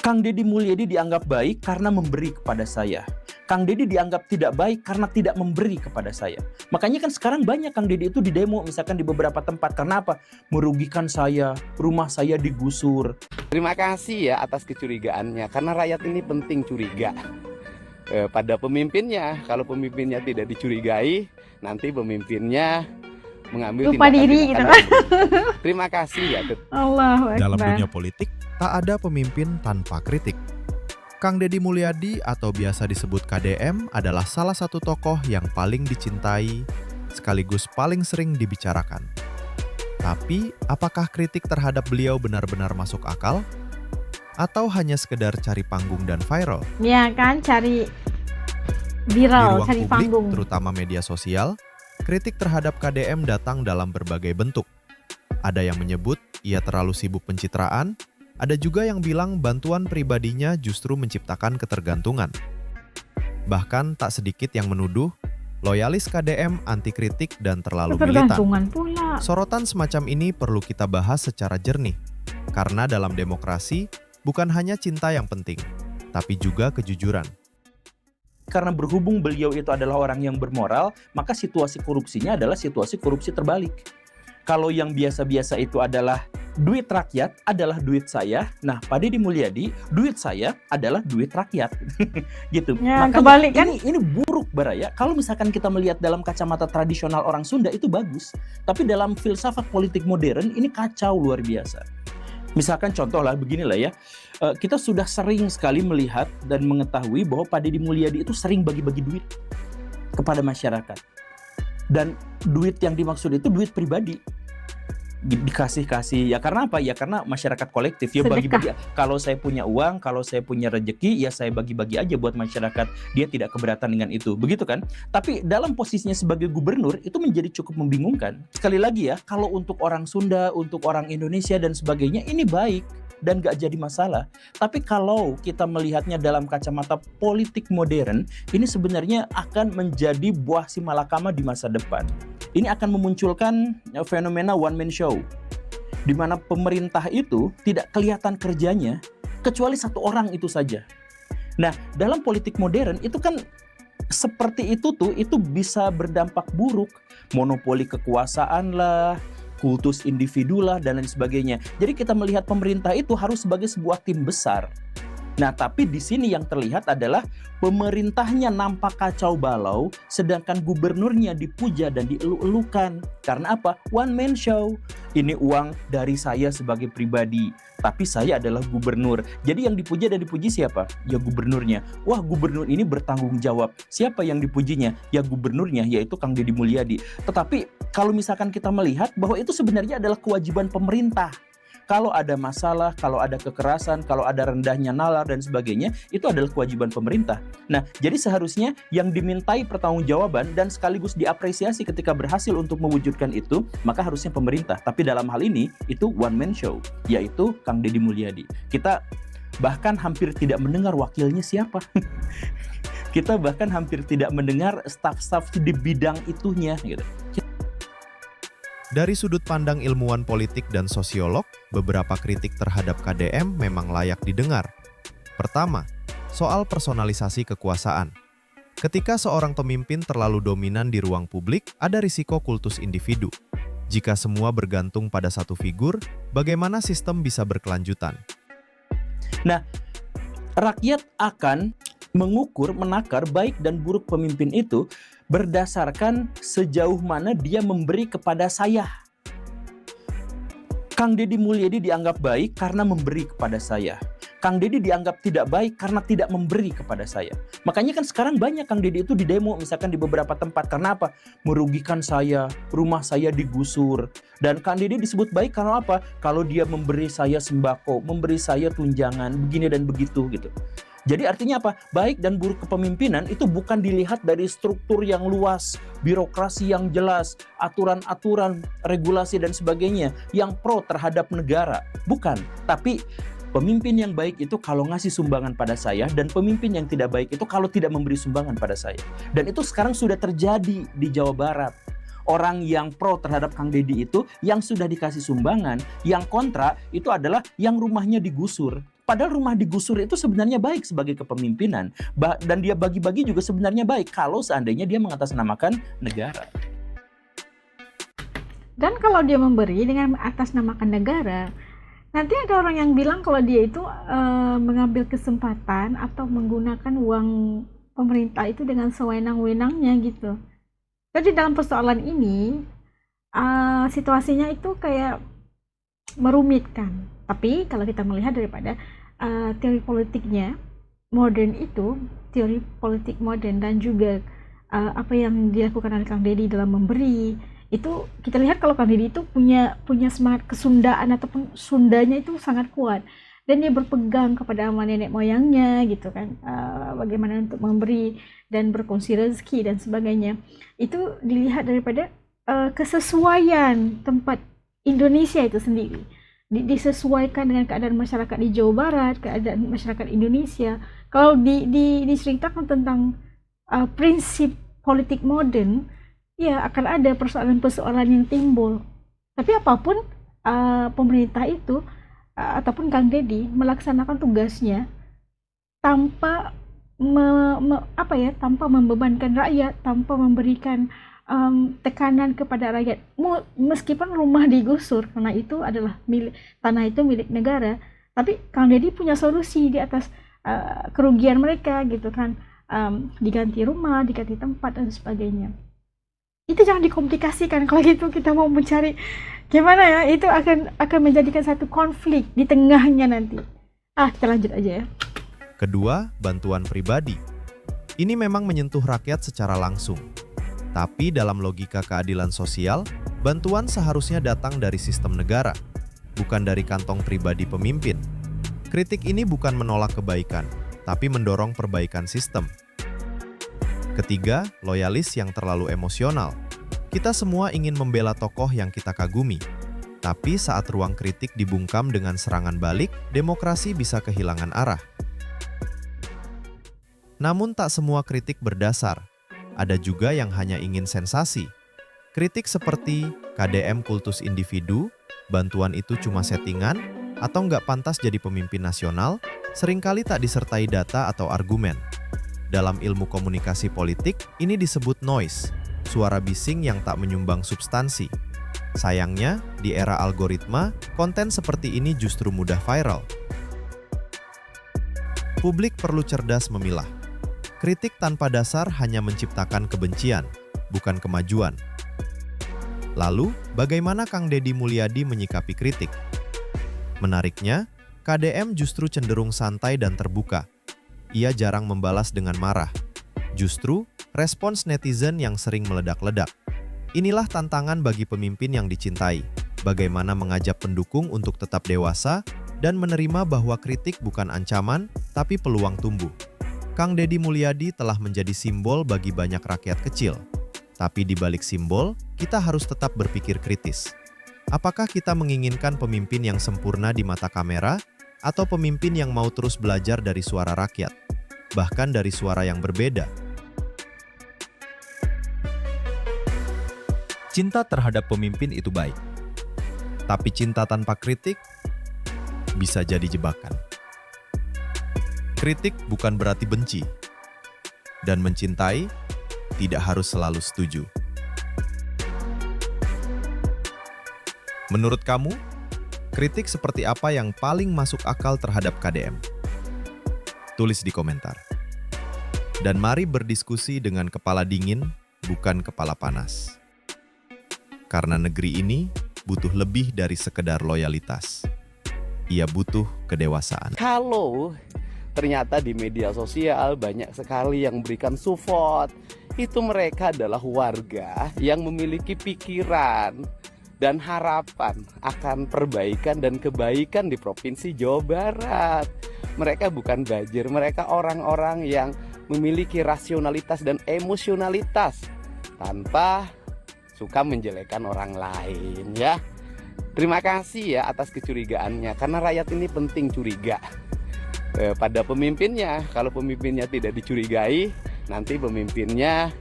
Kang Deddy Mulyadi dianggap baik karena memberi kepada saya. Kang Deddy dianggap tidak baik karena tidak memberi kepada saya. Makanya kan sekarang banyak Kang Deddy itu di demo misalkan di beberapa tempat. Karena apa? Merugikan saya, rumah saya digusur. Terima kasih ya atas kecurigaannya, karena rakyat ini penting curiga pada pemimpinnya. Kalau pemimpinnya tidak dicurigai, nanti pemimpinnya mengambil lupa diri gitu. Terima kasih ya. Allahu Akbar. Dalam dunia politik, tak ada pemimpin tanpa kritik. Kang Deddy Mulyadi atau biasa disebut KDM adalah salah satu tokoh yang paling dicintai sekaligus paling sering dibicarakan. Tapi, apakah kritik terhadap beliau benar-benar masuk akal? Atau hanya sekedar cari panggung dan viral? Ya kan, cari Di viral, ruang cari publik, panggung. terutama media sosial, kritik terhadap KDM datang dalam berbagai bentuk. Ada yang menyebut ia terlalu sibuk pencitraan, ada juga yang bilang bantuan pribadinya justru menciptakan ketergantungan. Bahkan tak sedikit yang menuduh loyalis KDM anti kritik dan terlalu militan. Ketergantungan pula. Sorotan semacam ini perlu kita bahas secara jernih, karena dalam demokrasi bukan hanya cinta yang penting, tapi juga kejujuran. Karena berhubung beliau itu adalah orang yang bermoral, maka situasi korupsinya adalah situasi korupsi terbalik. Kalau yang biasa-biasa itu adalah duit rakyat adalah duit saya. Nah, Pak Deddy Mulyadi, duit saya adalah duit rakyat. Gitu. Ya, Makanya kebalik kan? ini buruk Baraya. Kalau misalkan kita melihat dalam kacamata tradisional orang Sunda itu bagus. Tapi dalam filsafat politik modern ini kacau luar biasa. Misalkan contoh lah beginilah ya. Kita sudah sering sekali melihat dan mengetahui bahwa Pak Deddy Mulyadi itu sering bagi-bagi duit kepada masyarakat. Dan duit yang dimaksud itu duit pribadi. Dikasih-kasih ya karena apa? Ya karena masyarakat kolektif ya Sedekah. bagi-bagi. Kalau saya punya uang, kalau saya punya rezeki ya saya bagi-bagi aja buat masyarakat. Dia tidak keberatan dengan itu. Begitu kan? Tapi dalam posisinya sebagai gubernur itu menjadi cukup membingungkan. Sekali lagi ya, kalau untuk orang Sunda, untuk orang Indonesia dan sebagainya ini baik dan gak jadi masalah. Tapi kalau kita melihatnya dalam kacamata politik modern, ini sebenarnya akan menjadi buah si malakama di masa depan. Ini akan memunculkan fenomena one man show, di mana pemerintah itu tidak kelihatan kerjanya kecuali satu orang itu saja. Nah, dalam politik modern itu kan seperti itu tuh, itu bisa berdampak buruk, monopoli kekuasaan lah, kultus individu lah, dan lain sebagainya. Jadi kita melihat pemerintah itu harus sebagai sebuah tim besar. Nah, tapi di sini yang terlihat adalah pemerintahnya nampak kacau balau, sedangkan gubernurnya dipuja dan dielu-elukan. Karena apa? One man show. Ini uang dari saya sebagai pribadi, tapi saya adalah gubernur. Jadi yang dipuja dan dipuji siapa? Ya gubernurnya. Wah, gubernur ini bertanggung jawab. Siapa yang dipujinya? Ya gubernurnya, yaitu Kang Deddy Mulyadi. Tetapi kalau misalkan kita melihat bahwa itu sebenarnya adalah kewajiban pemerintah. Kalau ada masalah, kalau ada kekerasan, kalau ada rendahnya nalar dan sebagainya, itu adalah kewajiban pemerintah. Nah, jadi seharusnya yang dimintai pertanggungjawaban dan sekaligus diapresiasi ketika berhasil untuk mewujudkan itu, maka harusnya pemerintah. Tapi dalam hal ini, itu one man show, yaitu Kang Deddy Mulyadi. Kita bahkan hampir tidak mendengar wakilnya siapa. Kita bahkan hampir tidak mendengar staf-staf di bidang itunya, gitu. Dari sudut pandang ilmuwan politik dan sosiolog, beberapa kritik terhadap KDM memang layak didengar. Pertama, soal personalisasi kekuasaan. Ketika seorang pemimpin terlalu dominan di ruang publik, ada risiko kultus individu. Jika semua bergantung pada satu figur, bagaimana sistem bisa berkelanjutan? Nah, rakyat akan mengukur, menakar baik dan buruk pemimpin itu berdasarkan sejauh mana dia memberi kepada saya. Kang Deddy Mulyadi dianggap baik karena memberi kepada saya. Kang Deddy dianggap tidak baik karena tidak memberi kepada saya. Makanya kan sekarang banyak Kang Deddy itu di demo misalkan di beberapa tempat. Karena apa? Merugikan saya, rumah saya digusur. Dan Kang Deddy disebut baik karena apa? Kalau dia memberi saya sembako, memberi saya tunjangan, begini dan begitu gitu. Jadi artinya apa? Baik dan buruk kepemimpinan itu bukan dilihat dari struktur yang luas, birokrasi yang jelas, aturan-aturan, regulasi dan sebagainya yang pro terhadap negara. Bukan, tapi pemimpin yang baik itu kalau ngasih sumbangan pada saya, dan pemimpin yang tidak baik itu kalau tidak memberi sumbangan pada saya. Dan itu sekarang sudah terjadi di Jawa Barat. Orang yang pro terhadap Kang Deddy itu yang sudah dikasih sumbangan, yang kontra itu adalah yang rumahnya digusur. Padahal rumah digusur itu sebenarnya baik sebagai kepemimpinan. Dan dia bagi-bagi juga sebenarnya baik kalau seandainya dia mengatasnamakan negara. Dan kalau dia memberi dengan atasnamakan negara, nanti ada orang yang bilang kalau dia itu mengambil kesempatan atau menggunakan uang pemerintah itu dengan sewenang-wenangnya gitu. Jadi dalam persoalan ini situasinya itu kayak merumitkan. Tapi kalau kita melihat daripada teori politiknya modern itu, teori politik modern dan juga apa yang dilakukan oleh Kang Deddy dalam memberi, itu kita lihat kalau Kang Deddy itu punya semangat kesundaan ataupun Sundanya itu sangat kuat, dan dia berpegang kepada amal nenek moyangnya gitu kan, bagaimana untuk memberi dan berkongsi rezeki dan sebagainya. Itu dilihat daripada kesesuaian tempat Indonesia itu sendiri, disesuaikan dengan keadaan masyarakat di Jawa Barat, keadaan masyarakat Indonesia. Kalau diceritakan tentang prinsip politik modern, ya akan ada persoalan-persoalan yang timbul. Tapi apapun pemerintah itu ataupun Kang Deddy melaksanakan tugasnya tanpa tanpa membebankan rakyat, tanpa memberikan tekanan kepada rakyat. Meskipun rumah digusur karena itu adalah tanah itu milik negara, tapi Kang Deddy punya solusi di atas kerugian mereka gitu kan, diganti rumah, diganti tempat dan sebagainya. Itu jangan dikomplikasikan. Kalau gitu kita mau mencari gimana ya, itu akan menjadikan satu konflik di tengahnya nanti. Kita lanjut aja ya. Kedua, bantuan pribadi. Ini memang menyentuh rakyat secara langsung. Tapi dalam logika keadilan sosial, bantuan seharusnya datang dari sistem negara, bukan dari kantong pribadi pemimpin. Kritik ini bukan menolak kebaikan, tapi mendorong perbaikan sistem. Ketiga, loyalis yang terlalu emosional. Kita semua ingin membela tokoh yang kita kagumi. Tapi saat ruang kritik dibungkam dengan serangan balik, demokrasi bisa kehilangan arah. Namun tak semua kritik berdasar. Ada juga yang hanya ingin sensasi. Kritik seperti KDM kultus individu, bantuan itu cuma settingan, atau nggak pantas jadi pemimpin nasional, seringkali tak disertai data atau argumen. Dalam ilmu komunikasi politik, ini disebut noise, suara bising yang tak menyumbang substansi. Sayangnya, di era algoritma, konten seperti ini justru mudah viral. Publik perlu cerdas memilah. Kritik tanpa dasar hanya menciptakan kebencian, bukan kemajuan. Lalu, bagaimana Kang Deddy Mulyadi menyikapi kritik? Menariknya, KDM justru cenderung santai dan terbuka. Ia jarang membalas dengan marah. Justru, respons netizen yang sering meledak-ledak. Inilah tantangan bagi pemimpin yang dicintai. Bagaimana mengajak pendukung untuk tetap dewasa dan menerima bahwa kritik bukan ancaman, tapi peluang tumbuh. Kang Deddy Mulyadi telah menjadi simbol bagi banyak rakyat kecil. Tapi di balik simbol, kita harus tetap berpikir kritis. Apakah kita menginginkan pemimpin yang sempurna di mata kamera, atau pemimpin yang mau terus belajar dari suara rakyat, bahkan dari suara yang berbeda? Cinta terhadap pemimpin itu baik. Tapi cinta tanpa kritik bisa jadi jebakan. Kritik bukan berarti benci, dan mencintai tidak harus selalu setuju. Menurut kamu, kritik seperti apa yang paling masuk akal terhadap KDM? Tulis di komentar. Dan mari berdiskusi dengan kepala dingin, bukan kepala panas. Karena negeri ini butuh lebih dari sekedar loyalitas. Ia butuh kedewasaan. Kalau ternyata di media sosial banyak sekali yang memberikan support, itu mereka adalah warga yang memiliki pikiran dan harapan akan perbaikan dan kebaikan di Provinsi Jawa Barat. Mereka bukan bajir, mereka orang-orang yang memiliki rasionalitas dan emosionalitas tanpa suka menjelekan orang lain ya. Terima kasih ya atas kecurigaannya, karena rakyat ini penting curiga pada pemimpinnya. Kalau pemimpinnya tidak dicurigai, nanti pemimpinnya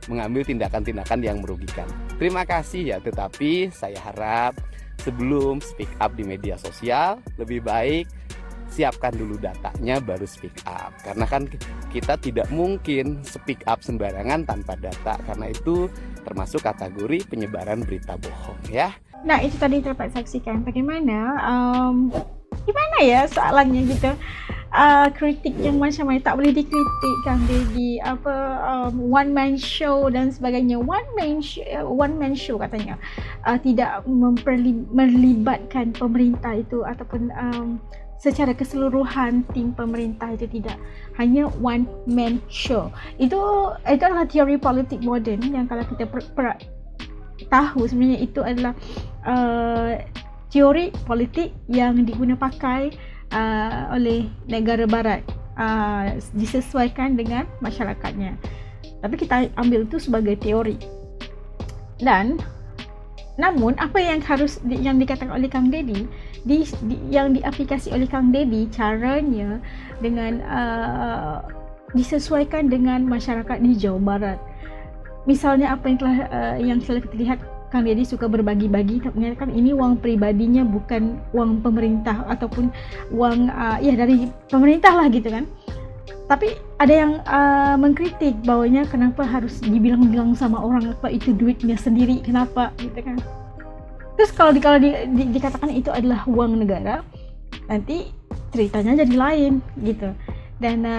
mengambil tindakan-tindakan yang merugikan. Terima kasih ya, tetapi saya harap sebelum speak up di media sosial, lebih baik siapkan dulu datanya baru speak up. Karena kan kita tidak mungkin speak up sembarangan tanpa data, karena itu termasuk kategori penyebaran berita bohong ya. Nah, itu tadi dapat saksikan bagaimana gimana ya soalannya gitu. Kritik yang macam mana tak boleh dikritik kan di one man show dan sebagainya. One man show katanya tidak melibatkan pemerintah itu ataupun secara keseluruhan tim pemerintah itu, tidak, hanya one man show. Itu adalah teori politik moden yang kalau kita tahu sebenarnya itu adalah teori politik yang digunakan pakai oleh negara barat, disesuaikan dengan masyarakatnya, tapi kita ambil itu sebagai teori. Dan namun apa yang yang dikatakan oleh Kang Deddy, yang diaplikasi oleh Kang Deddy, caranya dengan disesuaikan dengan masyarakat di Jawa Barat. Misalnya apa yang telah kita lihat, Kang Deddy suka berbagi-bagi, ternyata kan ini uang pribadinya, bukan uang pemerintah ataupun uang dari pemerintah lah gitu kan. Tapi ada yang mengkritik bahwanya kenapa harus dibilang-bilang sama orang apa itu duitnya sendiri, kenapa gitu kan. Terus kalau dikatakan itu adalah uang negara, nanti ceritanya jadi lain gitu. Dan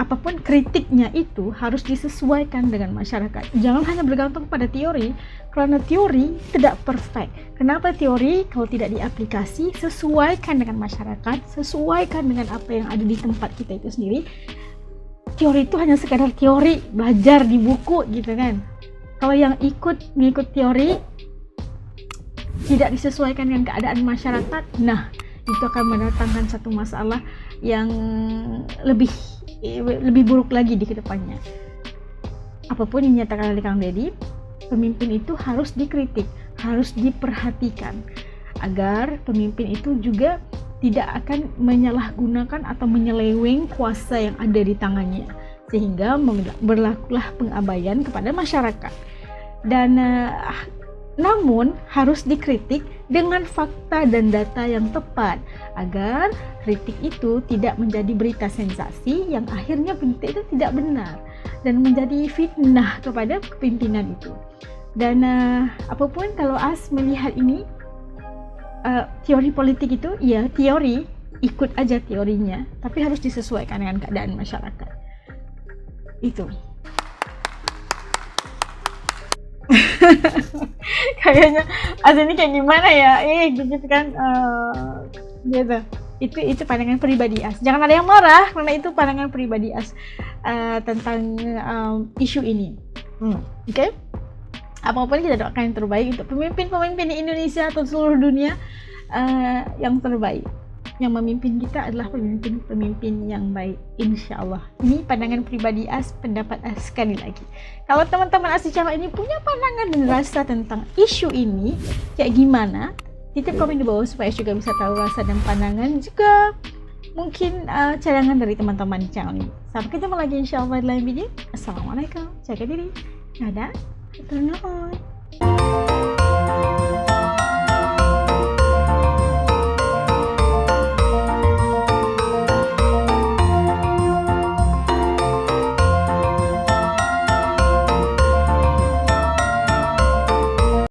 apapun kritiknya itu harus disesuaikan dengan masyarakat. Jangan hanya bergantung pada teori, karena teori tidak perfect. Kenapa teori? Kalau tidak diaplikasi, sesuaikan dengan masyarakat, sesuaikan dengan apa yang ada di tempat kita itu sendiri. Teori itu hanya sekadar teori, belajar di buku gitu kan. Kalau yang mengikut teori tidak disesuaikan dengan keadaan masyarakat, nah itu akan mendatangkan satu masalah yang lebih buruk lagi di kedepannya. Apapun yang dinyatakan oleh Kang Deddy, pemimpin itu harus dikritik, harus diperhatikan, agar pemimpin itu juga tidak akan menyalahgunakan atau menyeleweng kuasa yang ada di tangannya, sehingga berlakulah pengabaian kepada masyarakat. Dan namun harus dikritik dengan fakta dan data yang tepat, agar kritik itu tidak menjadi berita sensasi yang akhirnya berita itu tidak benar dan menjadi fitnah kepada kepimpinan itu. Dan apapun, kalau As melihat ini teori politik itu ya teori, ikut aja teorinya, tapi harus disesuaikan dengan keadaan masyarakat. Itu kayaknya As ini kayak gimana ya, gitu kan, gitu. Itu pandangan pribadi As. Jangan ada yang marah karena itu pandangan pribadi As tentang isu ini. Oke? Apapun kita doakan yang terbaik untuk pemimpin-pemimpin di Indonesia atau seluruh dunia, yang terbaik. Yang memimpin kita adalah pemimpin-pemimpin yang baik, insya Allah. Ini pandangan pribadi As, pendapat As sekali lagi. Kalau teman-teman As di channel ini punya pandangan dan rasa tentang isu ini kayak gimana, titip komen di bawah supaya juga bisa tahu rasa dan pandangan, juga mungkin cadangan dari teman-teman di channel ini. Sampai ketemu lagi insya Allah di lain video. Assalamualaikum, jaga diri, dadah, turun.